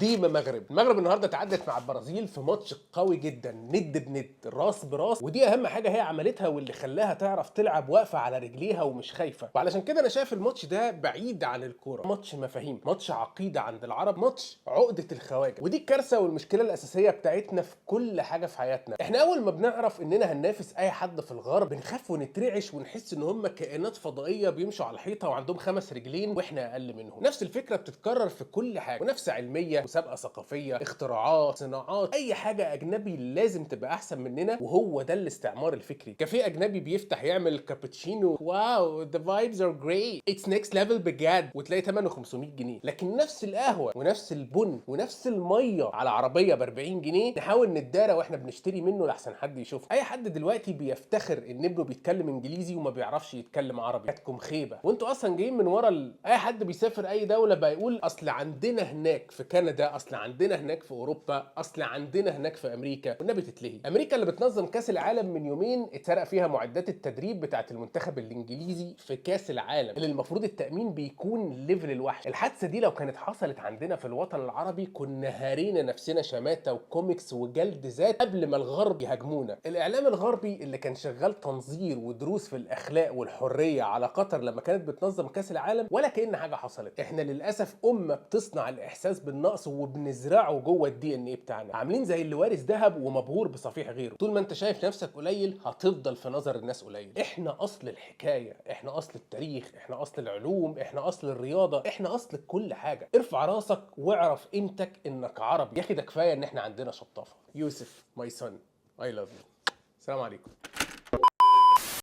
ديما المغرب النهارده تعادلت مع البرازيل في ماتش قوي جدا، ند بند، راس براس، ودي اهم حاجه هي عملتها واللي خلاها تعرف تلعب واقفه على رجليها ومش خايفه. وعلشان كده انا شايف الماتش ده بعيد عن الكوره، ماتش مفاهيم، ماتش عقيده عند العرب، ماتش عقده الخواجه. ودي الكارثه والمشكله الاساسيه بتاعتنا في كل حاجه في حياتنا. احنا اول ما بنعرف اننا هننافس اي حد في الغرب بنخاف ونترعش ونحس ان هم كائنات فضائيه بيمشوا على الحيطه وعندهم 5 رجلين واحنا اقل منهم. نفس الفكره بتتكرر في كل حاجه، منافسه علميه، مسابقه ثقافيه، اختراعات، صناعات، اي حاجه اجنبي لازم تبقى احسن مننا. وهو ده الاستعمار الفكري. كافيه اجنبي بيفتح يعمل كابتشينو، واو ذا فايبز ار جريت، اتس نيكست ليفل بجد، وتلاقي ثمنه 500 جنيه. لكن نفس القهوه ونفس البن ونفس الميه على عربيه ب 40 جنيه نحاول نتدارى واحنا بنشتري منه لحسن حد يشوف. اي حد دلوقتي بيفتخر ان ابنه بيتكلم انجليزي وما بيعرفش يتكلم عربي، جاتكم خيبه. وانتوا اصلا جايين من ورا اي حد بيسافر اي دوله بقى يقول اصل عندنا هناك في كندا، اصل عندنا هناك في اوروبا، اصل عندنا هناك في امريكا. والنبي تتلهي. امريكا اللي بتنظم كاس العالم من يومين اتسرق فيها معدات التدريب بتاعه المنتخب الانجليزي في كاس العالم اللي المفروض التامين بيكون ليفل الوحش. الحادثه دي لو كانت حصلت عندنا في الوطن العربي كنا هارينا نفسنا شماته وكوميكس وجلد ذات قبل ما الغرب يهاجمونا. الاعلام الغربي اللي كان شغال تنظير ودروس في الاخلاق والحريه على قطر لما كانت بتنظم كاس العالم ولا كأن حاجه حصلت. احنا للاسف امه بتصنع الاحساس بالنقص وبنزرعه جوه الدي ان ايه بتاعنا، عاملين زي اللي وارث ذهب ومبهور بصفيح غيره. طول ما انت شايف نفسك قليل هتفضل في نظر الناس قليل. احنا اصل الحكايه، احنا اصل التاريخ، احنا اصل العلوم، احنا اصل الرياضه، احنا اصل كل حاجه. ارفع راسك واعرف قيمتك انك عربي. يا اخي ده كفايه ان احنا عندنا شطافه. يوسف ماي سون اي لاف يو. السلام عليكم.